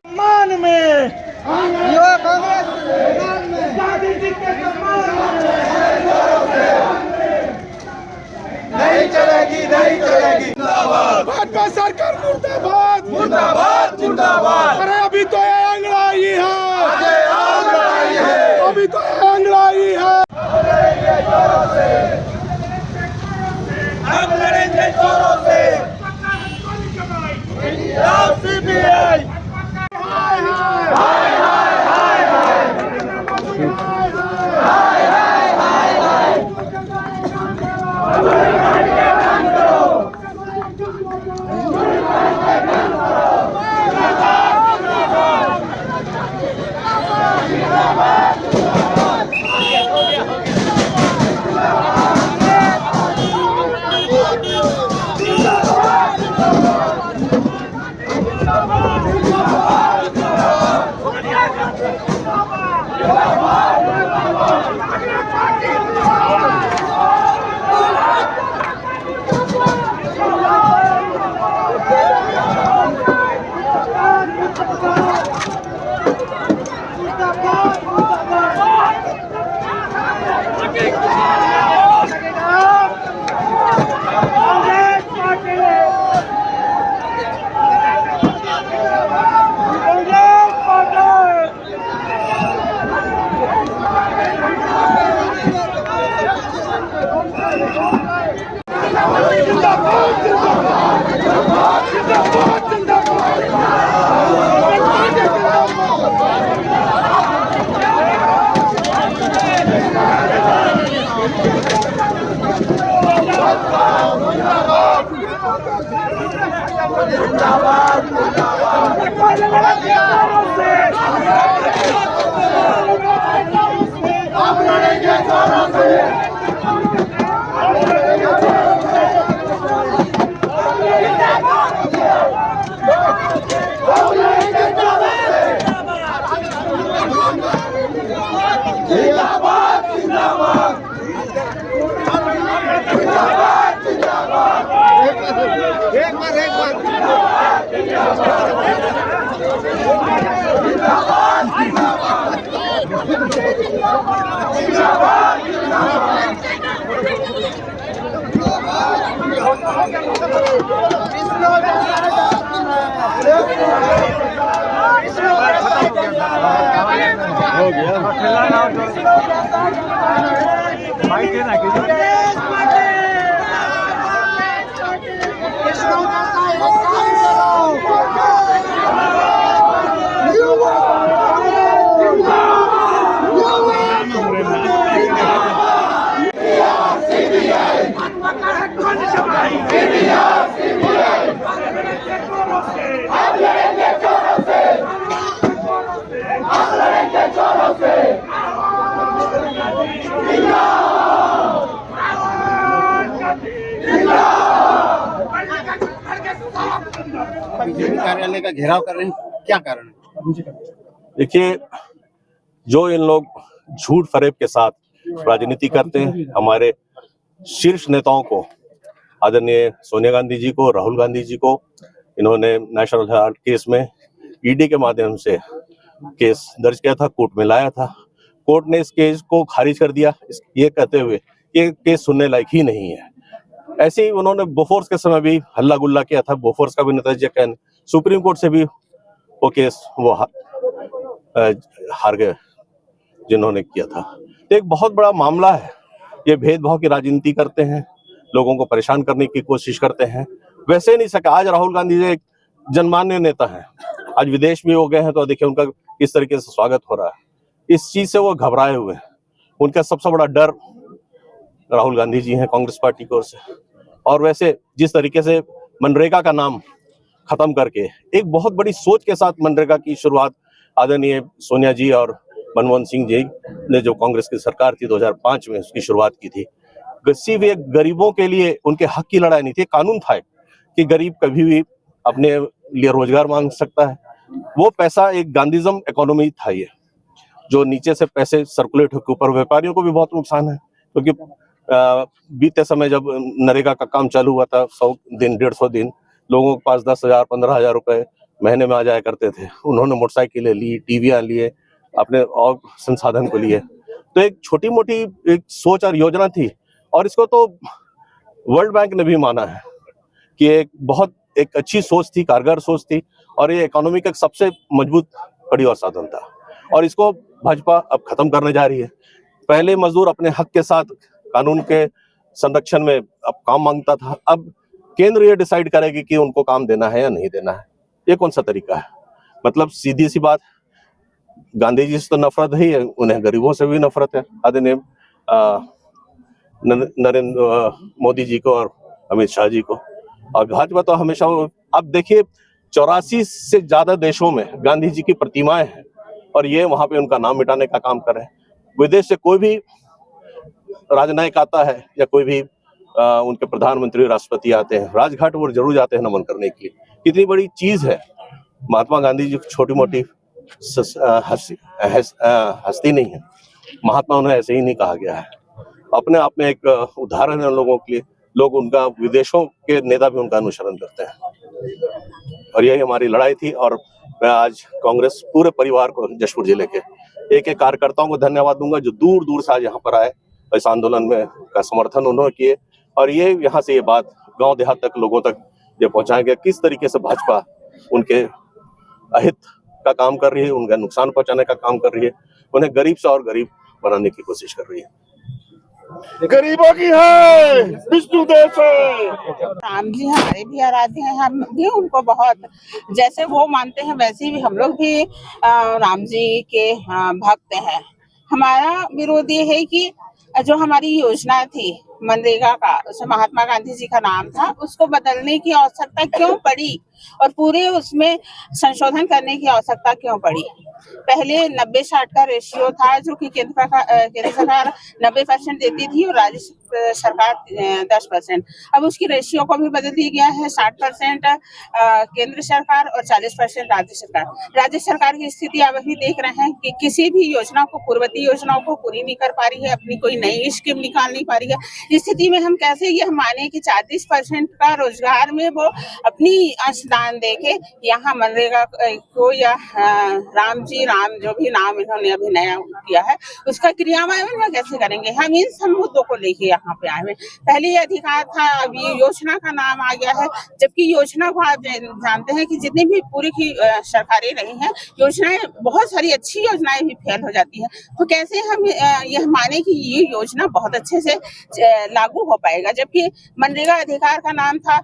सम्मान में युवा कांग्रेस गांधी जी के सम्मान में नहीं चलेगी, नहीं चलेगी। जिंदाबाद भाजपा सरकार मुर्दाबाद मुर्दाबाद जिंदाबाद। अरे अभी तो ये अंगड़ाई है, अजय आंगड़ाई है, अभी तो ये अंगड़ाई है। हम लड़ेंगे जोरों से। सीबीआई हाय हाय हाय हो गया भाई देना बीजेपी कार्यालय का घेराव कर रहे हैं, क्या कारण है? देखिए, जो इन लोग झूठ फरेब के साथ राजनीति करते हैं, हमारे शीर्ष नेताओं को, आदरणीय सोनिया गांधी जी को, राहुल गांधी जी को, इन्होंने नेशनल हेराल्ड केस में ईडी के माध्यम से केस दर्ज किया था, कोर्ट में लाया था। कोर्ट ने इस केस को खारिज कर दिया, ये कहते हुए ये केस सुनने लायक ही नहीं है। ऐसे ही उन्होंने बोफोर्स के समय भी हल्ला गुल्ला किया था, बोफोर्स का भी नतीजा क्या, सुप्रीम कोर्ट से भी वो केस हार गए जिन्होंने किया था। तो एक बहुत बड़ा मामला है, ये भेदभाव की राजनीति करते हैं, लोगों को परेशान करने की कोशिश करते हैं। वैसे ही नहीं सका। आज राहुल गांधी जी एक जनमान्य नेता हैं, आज विदेश भी हो गए हैं, तो देखिए उनका किस तरीके से स्वागत हो रहा है। इस चीज से वो घबराए हुए हैं। उनका सबसे बड़ा डर राहुल गांधी जी हैं, कांग्रेस पार्टी की ओर से। और वैसे जिस तरीके से मनरेगा का नाम खत्म करके एक बहुत बड़ी सोच के साथ मनरेगा की शुरुआत आदरणीय सोनिया जी और मनमोहन सिंह जी ने, जो कांग्रेस की सरकार थी 2005 में, उसकी शुरुआत की थी। सिर्फ एक गरीबों के लिए उनके हक की लड़ाई नहीं थी, कानून था कि गरीब कभी भी अपने लिए रोजगार मांग सकता है। वो पैसा एक गांधीज्म इकोनॉमी था, ये जो नीचे से पैसे सर्कुलेट होकर ऊपर, व्यापारियों को भी बहुत नुकसान है, क्योंकि बीते समय जब नरेगा का काम चालू हुआ था, 100 दिन 150 दिन लोगों के पास 10,000 15,000 रुपए महीने में आ जाया करते थे। उन्होंने मोटरसाइकिलें ली, टीवियां लिए, अपने और संसाधन को लिए। तो एक छोटी मोटी एक सोच और योजना थी, और इसको तो वर्ल्ड बैंक ने भी माना है कि एक अच्छी सोच थी, कारगर सोच थी, और ये इकोनॉमी का सबसे मजबूत कड़ी और साधन था। और इसको भाजपा अब खत्म करने जा रही है। पहले मजदूर अपने हक के साथ कानून के संरक्षण में अब काम मांगता था, अब केंद्र ये डिसाइड करेगी कि उनको काम देना है या नहीं देना है। ये कौन सा तरीका है? मतलब सीधी सी बात, गांधी जी से तो नफरत ही है, उन्हें गरीबों से भी नफरत है, आदरणीय नरेंद्र मोदी जी को और अमित शाह जी को। और भाजपा तो हमेशा, अब देखिए 84 से ज्यादा देशों में गांधी जी की प्रतिमाएं हैं, और ये वहां पे उनका नाम मिटाने का काम कर रहे हैं। विदेश से कोई भी राजनयिक आता है या कोई भी उनके प्रधानमंत्री राष्ट्रपति आते हैं, राजघाट वो जरूर जाते हैं नमन करने के लिए। कितनी बड़ी चीज है। महात्मा गांधी जी छोटी मोटी हस्ती नहीं है, महात्मा उन्हें ऐसे ही नहीं कहा गया है। अपने आप में एक उदाहरण है लोगों के लिए। लोग उनका, विदेशों के नेता भी उनका अनुसरण करते हैं, और यही हमारी लड़ाई थी। और मैं आज कांग्रेस पूरे परिवार को, जशपुर जिले के एक एक कार्यकर्ताओं को धन्यवाद दूंगा, जो दूर दूर से आज यहाँ पर आए, इस आंदोलन में का समर्थन उन्होंने किए, और ये यहाँ से ये बात गांव देहात तक लोगों तक ये पहुंचाया गया किस तरीके से भाजपा उनके अहित का काम कर रही है, उनका नुकसान पहुंचाने का काम कर रही है, उन्हें गरीब से और गरीब बनाने की कोशिश कर रही है। गरीबों की है, विष्णु देश है। राम जी हमारे भी आराध्य हैं, हम भी उनको बहुत, जैसे वो मानते हैं वैसे भी हम लोग भी राम जी के भक्त हैं। हमारा विरोध ये है कि जो हमारी योजना थी मनरेगा का, उसमें महात्मा गांधी जी का नाम था, उसको बदलने की आवश्यकता क्यों पड़ी और पूरे उसमें संशोधन करने की आवश्यकता क्यों पड़ी? पहले 90-60 का रेशियो था, जो कि केंद्र सरकार 90% देती थी और राज्य सरकार 10%। अब उसकी रेशियो को भी बदल दिया गया है, 60% केंद्र सरकार और 40% राज्य सरकार। राज्य सरकार की स्थिति अब अभी देख रहे हैं कि किसी भी योजना को, पूर्ववर्ती योजनाओं को पूरी नहीं कर पा रही है, अपनी कोई नई स्कीम निकाल नहीं पा रही है। इस स्थिति में हम कैसे ये माने कि 40% का रोजगार में वो अपनी अंशदान देके यहाँ मनरेगा को, या राम जो भी नाम इन्होंने अभी नया किया है, उसका क्रियान्वयन में कैसे करेंगे? हम इन सब मुद्दों को लेके यहाँ पे आए हैं। पहले ये अधिकार था, अभी योजना का नाम आ गया है, जबकि योजना को आप जानते हैं कि जितनी भी पूरी की सरकारें रही हैं, योजनाएं, बहुत सारी अच्छी योजनाएं भी फेल हो जाती हैं। तो कैसे हम यह माने कि ये योजना बहुत अच्छे से लागू हो पाएगा? जबकि मनरेगा अधिकार का नाम था,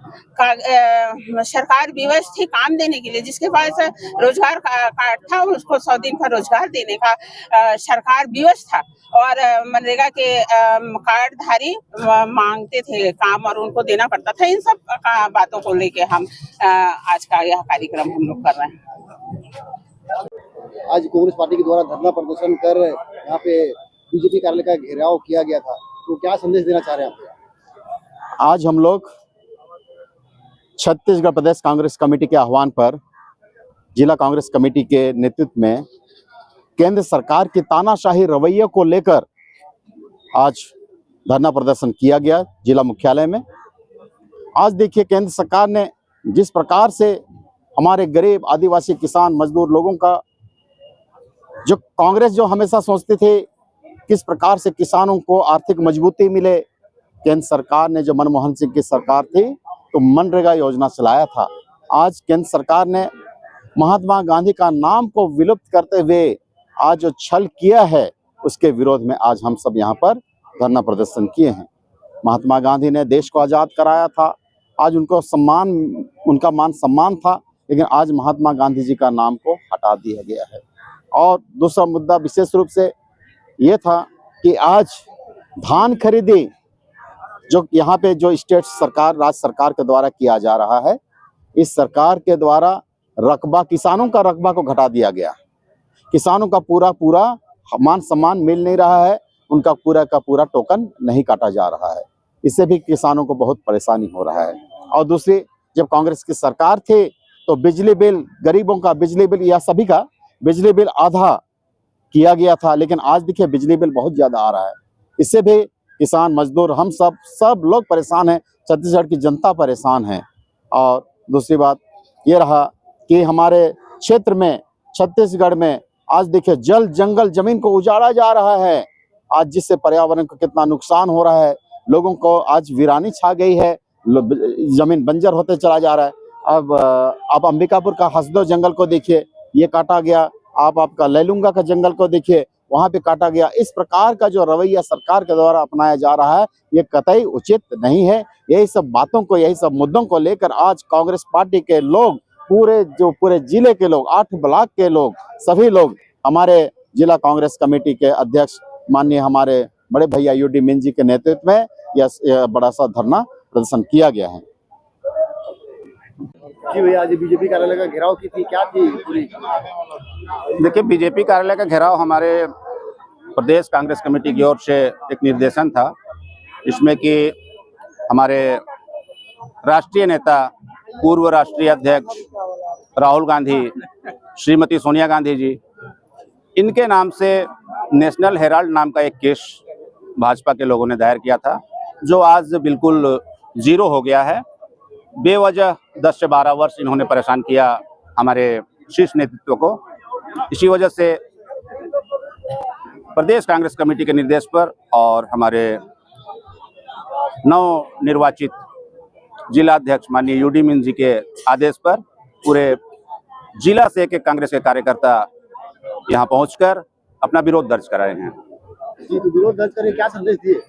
सरकार विवश थी काम देने के लिए, जिसके पास रोजगार कार्ड था उसको 100 दिन का रोजगार देने का सरकार विवश था, और मनरेगा के कार्डधारी मांगते थे काम और उनको देना पड़ता था। इन सब बातों को लेके हम आज का यह कार्यक्रम हम लोग कर रहे हैं। आज कांग्रेस पार्टी के द्वारा धरना प्रदर्शन कर यहाँ पे बीजेपी कार्यालय का घेराव किया गया था, तो क्या संदेश देना चाह रहे हैं आप? आज हम लोग छत्तीसगढ़ प्रदेश कांग्रेस कमेटी के आह्वान पर जिला कांग्रेस कमेटी के नेतृत्व में केंद्र सरकार की तानाशाही रवैये को लेकर आज धरना प्रदर्शन किया गया जिला मुख्यालय में। आज देखिए, केंद्र सरकार ने जिस प्रकार से हमारे गरीब आदिवासी किसान मजदूर लोगों का, जो कांग्रेस जो हमेशा सोचते थे किस प्रकार से किसानों को आर्थिक मजबूती मिले, केंद्र सरकार ने, जो मनमोहन सिंह की सरकार थी, तो मनरेगा योजना चलाया था। आज केंद्र सरकार ने महात्मा गांधी का नाम को विलुप्त करते हुए आज जो छल किया है, उसके विरोध में आज हम सब यहाँ पर धरना प्रदर्शन किए हैं। महात्मा गांधी ने देश को आज़ाद कराया था। आज उनको सम्मान, उनका मान सम्मान था, लेकिन आज महात्मा गांधी जी का नाम को हटा दिया गया है। और दूसरा मुद्दा विशेष रूप से ये था कि आज धान खरीदी जो यहाँ पे जो स्टेट सरकार, राज्य सरकार के द्वारा किया जा रहा है, इस सरकार के द्वारा रकबा, किसानों का रकबा को घटा दिया गया। किसानों का पूरा मान सम्मान मिल नहीं रहा है, उनका पूरा का पूरा टोकन नहीं काटा जा रहा है। इससे भी किसानों को बहुत परेशानी हो रहा है। और दूसरी, जब कांग्रेस की सरकार थी तो बिजली बिल, गरीबों का बिजली बिल या सभी का बिजली बिल आधा किया गया था, लेकिन आज देखिए बिजली बिल बहुत ज्यादा आ रहा है। इससे भी किसान, मजदूर, हम सब लोग परेशान हैं, छत्तीसगढ़ की जनता परेशान है। और दूसरी बात ये रहा कि हमारे क्षेत्र में, छत्तीसगढ़ में आज देखिए जल, जंगल, जमीन को उजाड़ा जा रहा है, आज जिससे पर्यावरण को कितना नुकसान हो रहा है। लोगों को आज वीरानी छा गई है, जमीन बंजर होते चला जा रहा है। अब अंबिकापुर का हसदो जंगल को देखिए, ये काटा गया। आपका लैलूंगा का जंगल को देखिए, वहां पे काटा गया। इस प्रकार का जो रवैया सरकार के द्वारा अपनाया जा रहा है, ये कतई उचित नहीं है। यही सब बातों को, यही सब मुद्दों को लेकर आज कांग्रेस पार्टी के लोग, पूरे जिले के लोग, 8 ब्लॉक के लोग, सभी लोग हमारे जिला कांग्रेस कमेटी के अध्यक्ष माननीय हमारे बड़े भैया यूडी मीन जी के नेतृत्व में यह बड़ा सा धरना प्रदर्शन किया गया है। जी भैया, आज बीजेपी कार्यालय का घेराव की थी, क्या थी पूरी? देखिए, बीजेपी कार्यालय का घेराव हमारे प्रदेश कांग्रेस कमेटी की ओर से एक निर्देशन था, इसमें कि हमारे राष्ट्रीय नेता, पूर्व राष्ट्रीय अध्यक्ष राहुल गांधी, श्रीमती सोनिया गांधी जी, इनके नाम से नेशनल हेराल्ड नाम का एक केस भाजपा के लोगों ने दायर किया था, जो आज बिल्कुल जीरो हो गया है। बेवजह 10 से 12 वर्ष इन्होंने परेशान किया हमारे शीर्ष नेतृत्व को। इसी वजह से प्रदेश कांग्रेस कमेटी के निर्देश पर और हमारे नव निर्वाचित जिला अध्यक्ष माननीय यूडी मीन जी के आदेश पर पूरे जिला से एक कांग्रेस के कार्यकर्ता यहाँ पहुंचकर अपना विरोध दर्ज कराए हैं। जी, तो विरोध दर्ज करके क्या संदेश दिए?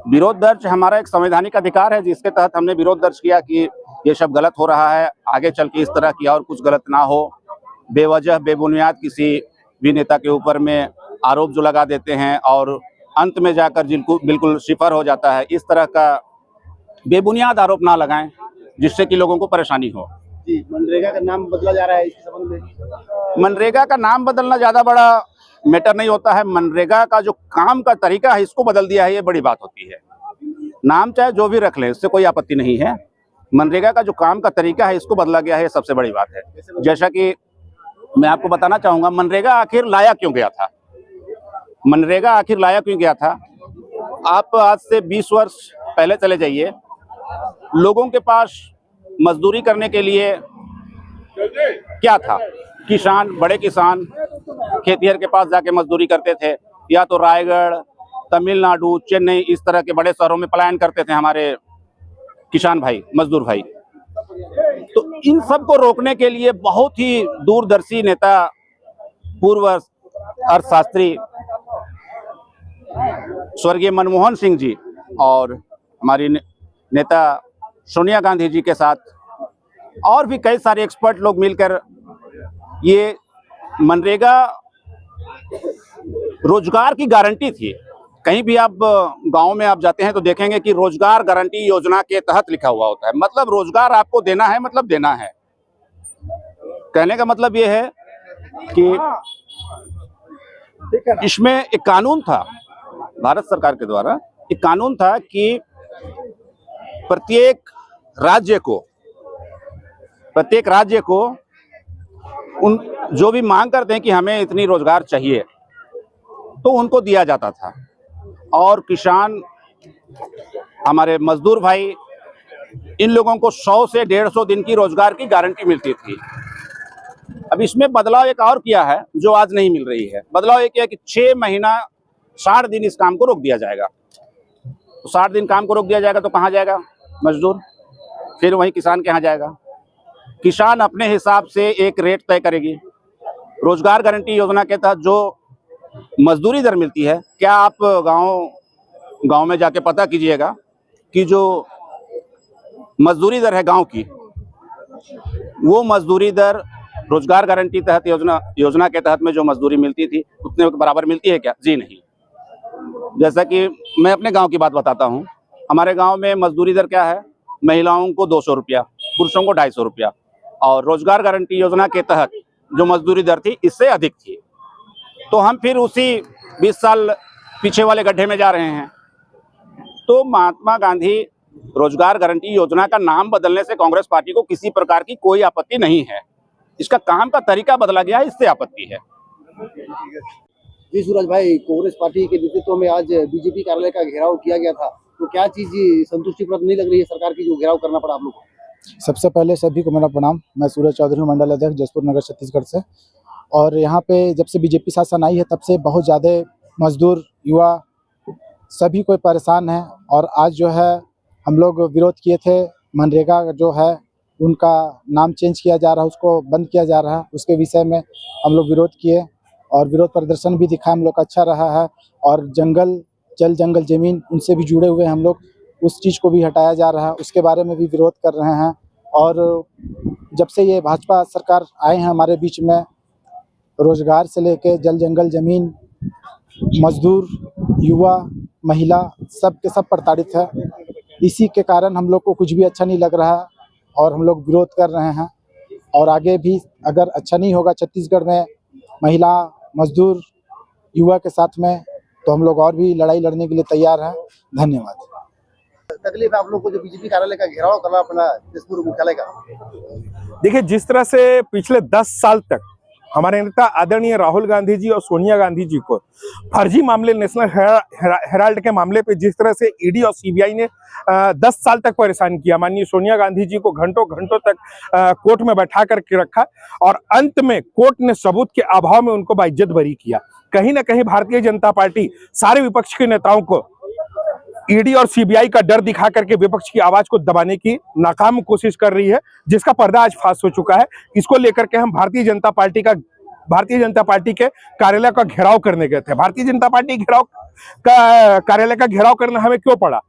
विरोध दर्ज हमारा एक संवैधानिक अधिकार है, जिसके तहत हमने विरोध दर्ज किया कि ये सब गलत हो रहा है, आगे चल के इस तरह की और कुछ गलत ना हो। बेवजह, बेबुनियाद किसी भी नेता के ऊपर में आरोप जो लगा देते हैं और अंत में जाकर जिनको बिल्कुल सिफर हो जाता है, इस तरह का बेबुनियाद आरोप ना लगाएं, जिससे कि लोगों को परेशानी हो। जी, मनरेगा का नाम बदला जा रहा है, इसके संबंध में? मनरेगा का नाम बदलना ज्यादा बड़ा मैटर नहीं होता है। मनरेगा का जो काम का तरीका है, इसको बदल दिया है, ये बड़ी बात होती है। नाम चाहे जो भी रख लें, इससे कोई आपत्ति नहीं है। मनरेगा का जो काम का तरीका है, इसको बदला गया है, ये सबसे बड़ी बात है। जैसा कि मैं आपको बताना चाहूंगा, मनरेगा आखिर लाया क्यों गया था? मनरेगा आखिर लाया क्यों गया था? आप आज से 20 वर्ष पहले चले जाइए, लोगों के पास मजदूरी करने के लिए क्या था? किसान, बड़े किसान खेतिहर के पास जाके मजदूरी करते थे, या तो रायगढ़, तमिलनाडु, चेन्नई, इस तरह के बड़े शहरों में पलायन करते थे हमारे किसान भाई, मजदूर भाई। तो इन सब को रोकने के लिए बहुत ही दूरदर्शी नेता, पूर्व अर्थशास्त्री स्वर्गीय मनमोहन सिंह जी और हमारी नेता सोनिया गांधी जी के साथ और भी कई सारे एक्सपर्ट लोग मिलकर ये मनरेगा रोजगार की गारंटी थी। कहीं भी आप गांव में आप जाते हैं तो देखेंगे कि रोजगार गारंटी योजना के तहत लिखा हुआ होता है। मतलब रोजगार आपको देना है, मतलब देना है। कहने का मतलब ये है कि इसमें एक कानून था, भारत सरकार के द्वारा एक कानून था कि प्रत्येक राज्य को उन जो भी मांग करते हैं कि हमें इतनी रोजगार चाहिए, तो उनको दिया जाता था। और किसान, हमारे मजदूर भाई, इन लोगों को 100 से 150 दिन की रोजगार की गारंटी मिलती थी। अब इसमें बदलाव एक और किया है जो आज नहीं मिल रही है। बदलाव ये किया कि 6 महीना 60 दिन इस काम को रोक दिया जाएगा। तो 60 दिन काम को रोक दिया जाएगा तो कहाँ जाएगा मजदूर? फिर वही किसान के यहाँ जाएगा। किसान अपने हिसाब से एक रेट तय करेगी। रोजगार गारंटी योजना के तहत जो मजदूरी दर मिलती है, क्या आप गांव में जाके पता कीजिएगा कि जो मजदूरी दर है गांव की, वो मजदूरी दर रोजगार गारंटी तहत योजना के तहत में जो मजदूरी मिलती थी उतने के बराबर मिलती है क्या? जी नहीं। जैसा कि मैं अपने गांव की बात बताता हूं, हमारे गांव में मजदूरी दर क्या है, महिलाओं को 200 रुपया, पुरुषों को 250 रुपया, और रोजगार गारंटी योजना के तहत जो मजदूरी दर थी इससे अधिक थी। तो हम फिर उसी 20 साल पीछे वाले गड्ढे में जा रहे हैं। तो महात्मा गांधी रोजगार गारंटी योजना का नाम बदलने से कांग्रेस पार्टी को किसी प्रकार की कोई आपत्ति नहीं है, इसका काम का तरीका बदला गया है, इससे आपत्ति है। जी सूरज भाई, कांग्रेस पार्टी के नेतृत्व में आज बीजेपी कार्यालय का घेराव किया गया था, तो क्या चीज संतुष्टिप्रद नहीं लग रही है सरकार की जो घेराव करना पड़ा आप लोग को? सबसे पहले सभी को मेरा प्रणाम। मैं सूरज चौधरी, मंडल अध्यक्ष जसपुर नगर छत्तीसगढ़ से। और यहाँ पे जब से बीजेपी शासन आई है तब से बहुत ज़्यादा मजदूर, युवा सभी कोई परेशान है। और आज जो है हम लोग विरोध किए थे, मनरेगा जो है उनका नाम चेंज किया जा रहा है, उसको बंद किया जा रहा है, उसके विषय में हम लोग विरोध किए और विरोध प्रदर्शन भी दिखा हम लोग का अच्छा रहा है। और जल जंगल ज़मीन उनसे भी जुड़े हुए हम लोग, उस चीज़ को भी हटाया जा रहा है, उसके बारे में भी विरोध कर रहे हैं। और जब से ये भाजपा सरकार आए हैं हमारे बीच में, रोजगार से लेके जल जंगल ज़मीन, मजदूर, युवा, महिला सब के सब प्रताड़ित है। इसी के कारण हम लोग को कुछ भी अच्छा नहीं लग रहा है और हम लोग विरोध कर रहे हैं। और आगे भी अगर अच्छा नहीं होगा छत्तीसगढ़ में महिला, मजदूर, युवा के साथ में, तो हम लोग और भी लड़ाई लड़ने के लिए तैयार हैं। धन्यवाद। तकलीफ है आप लोग को जो बीजेपी कार्यालय का घेराव करना पड़ा जसपुर मुख्यालय का? देखिए, जिस तरह से पिछले 10 साल तक हमारे नेता आदरणीय राहुल गांधी जी और सोनिया गांधी जी को फर्जी मामले, नेशनल हेराल्ड के मामले पे जिस तरह से ईडी और सीबीआई ने 10 साल तक परेशान किया, माननीय सोनिया गांधी जी को घंटों घंटों तक कोर्ट में बैठा करके रखा और अंत में कोर्ट ने सबूत के अभाव में उनको बाइज्जत बरी किया। कहीं ना कहीं भारतीय जनता पार्टी सारे विपक्ष के नेताओं को ईडी और सीबीआई का डर दिखा करके विपक्ष की आवाज को दबाने की नाकाम कोशिश कर रही है, जिसका पर्दा आज फाश हो चुका है। इसको लेकर के हम भारतीय जनता पार्टी के कार्यालय का घेराव करने गए थे। भारतीय जनता पार्टी कार्यालय का घेराव करना हमें क्यों पड़ा?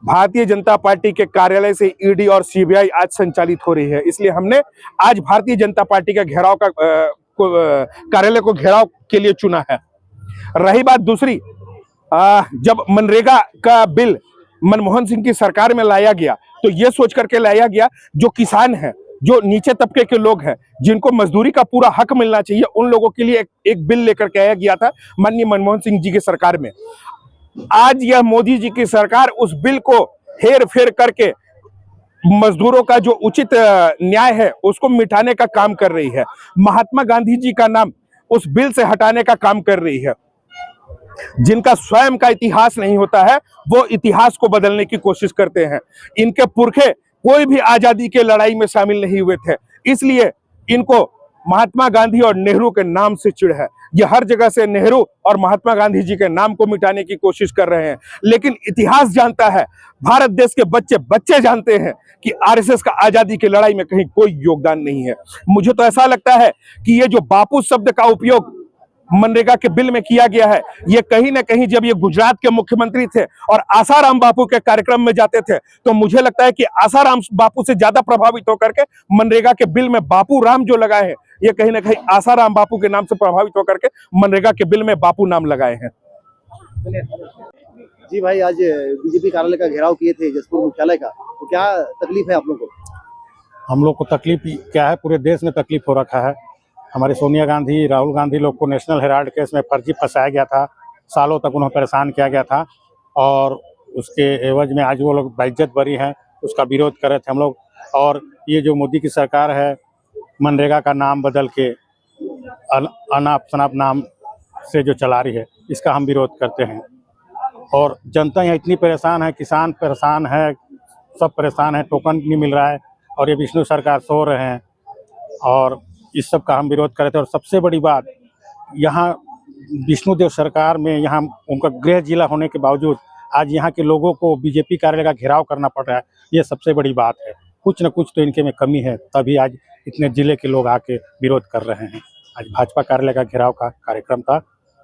भारतीय जनता पार्टी के कार्यालय से ईडी और सीबीआई आज संचालित हो रही है, इसलिए हमने आज भारतीय जनता पार्टी का घेराव कार्यालय को घेराव के लिए चुना है। रही बात दूसरी, जब मनरेगा का बिल मनमोहन सिंह की सरकार में लाया गया तो ये सोच करके लाया गया जो किसान हैं, जो नीचे तबके के लोग हैं, जिनको मजदूरी का पूरा हक मिलना चाहिए, उन लोगों के लिए एक बिल लेकर के आया गया था माननीय मनमोहन सिंह जी की सरकार में। आज यह मोदी जी की सरकार उस बिल को हेर फेर करके मजदूरों का जो उचित न्याय है उसको मिटाने का काम कर रही है। महात्मा गांधी जी का नाम उस बिल से हटाने का काम कर रही है। जिनका स्वयं का इतिहास नहीं होता है वो इतिहास को बदलने की कोशिश करते हैं। इनके पुरखे कोई भी आजादी के लड़ाई में शामिल नहीं हुए थे, इसलिए इनको महात्मा गांधी और नेहरू के नाम से चिढ़ है। ये हर जगह से नेहरू और महात्मा गांधी जी के नाम को मिटाने की कोशिश कर रहे हैं, लेकिन इतिहास जानता है, भारत देश के बच्चे जानते हैं कि आरएसएस का आजादी की लड़ाई में कहीं कोई योगदान नहीं है। मुझे तो ऐसा लगता है कि ये जो बापू शब्द का उपयोग मनरेगा के बिल में किया गया है, ये कहीं ना कहीं जब ये गुजरात के मुख्यमंत्री थे और आसाराम बापू के कार्यक्रम में जाते थे, तो मुझे लगता है कि आसाराम बापू से ज्यादा प्रभावित होकर के मनरेगा के बिल में बापू राम जो लगाए हैं, ये कहीं ना कहीं आसाराम बापू के नाम से प्रभावित होकर के मनरेगा के बिल में बापू नाम लगाए हैं। जी भाई, आज बीजेपी कार्यालय का घेराव किए थे जसपुर मुख्यालय का, तो क्या तकलीफ है आप लोग को? हम लोग को तकलीफ क्या है, पूरे देश में तकलीफ हो रखा है। हमारे सोनिया गांधी, राहुल गांधी लोग को नेशनल हेराल्ड केस में फर्जी फंसाया गया था, सालों तक उन्हें परेशान किया गया था और उसके एवज में आज वो लोग बाइज्जत बरी हैं, उसका विरोध कर रहे थे हम लोग। और ये जो मोदी की सरकार है, मनरेगा का नाम बदल के अनाप शनाप नाम से जो चला रही है, इसका हम विरोध करते हैं। और जनता यहाँ इतनी परेशान है, किसान परेशान है, सब परेशान है, टोकन नहीं मिल रहा है और ये विष्णु सरकार सो रहे हैं और इस सब का हम विरोध कर रहे थे। और सबसे बड़ी बात, यहाँ विष्णुदेव सरकार में यहाँ उनका गृह जिला होने के बावजूद आज यहाँ के लोगों को बीजेपी कार्यालय का घेराव करना पड़ रहा है, ये सबसे बड़ी बात है। कुछ न कुछ तो इनके में कमी है, तभी आज इतने जिले के लोग आके विरोध कर रहे हैं। आज भाजपा कार्यालय का घेराव का कार्यक्रम था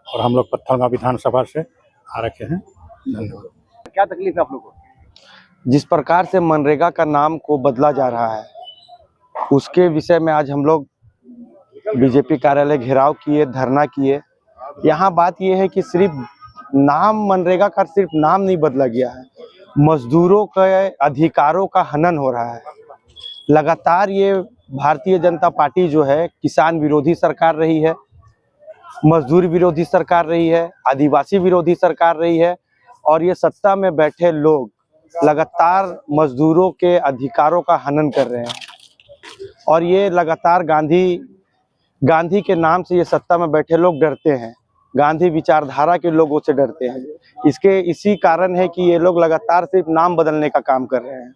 और हम लोग पत्थलगांव विधानसभा से आ रखे हैं। धन्यवाद। क्या तकलीफ है आप लोग को? जिस प्रकार से मनरेगा का नाम को बदला जा रहा है, उसके विषय में आज हम लोग बीजेपी कार्यालय घेराव किए, धरना किए। यहाँ बात यह है कि सिर्फ नाम मनरेगा का सिर्फ नाम नहीं बदला गया है, मजदूरों के अधिकारों का हनन हो रहा है। लगातार ये भारतीय जनता पार्टी जो है किसान विरोधी सरकार रही है, मजदूर विरोधी सरकार रही है, आदिवासी विरोधी सरकार रही है, और ये सत्ता में बैठे लोग लगातार मजदूरों के अधिकारों का हनन कर रहे हैं। और ये लगातार गांधी के नाम से ये सत्ता में बैठे लोग डरते हैं, गांधी विचारधारा के लोगों से डरते हैं। इसी कारण है कि ये लोग लगातार सिर्फ नाम बदलने का काम कर रहे हैं,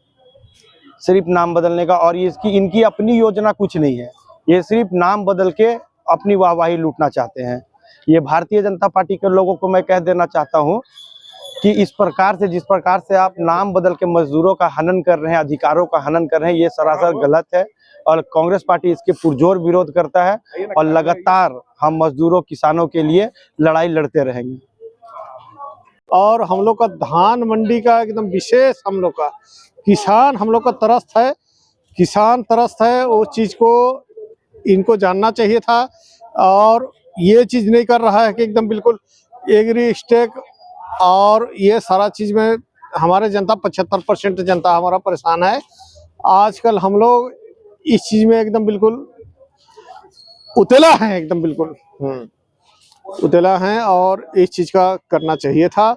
सिर्फ नाम बदलने का। और इनकी अपनी योजना कुछ नहीं है, ये सिर्फ नाम बदल के अपनी वाहवाही लूटना चाहते हैं। ये भारतीय जनता पार्टी के लोगों को मैं कह देना चाहता हूँ कि जिस प्रकार से आप नाम बदल के मजदूरों का हनन कर रहे हैं, अधिकारों का हनन कर रहे हैं, ये सरासर गलत है और कांग्रेस पार्टी इसके पुरजोर विरोध करता है। और लगातार हम मजदूरों किसानों के लिए लड़ाई लड़ते रहेंगे। और हम लोग का धान मंडी का एकदम विशेष, हम लोग का किसान हम लोग का तरस है, किसान तरस है। वो चीज़ को इनको जानना चाहिए था और ये चीज़ नहीं कर रहा है कि एकदम बिल्कुल एग्री स्टेक और ये सारा चीज़ में हमारे जनता 75% जनता हमारा परेशान है। आजकल हम लोग इस चीज़ में एकदम बिल्कुल उतला है, एकदम बिल्कुल उतला है और इस चीज़ का करना चाहिए था।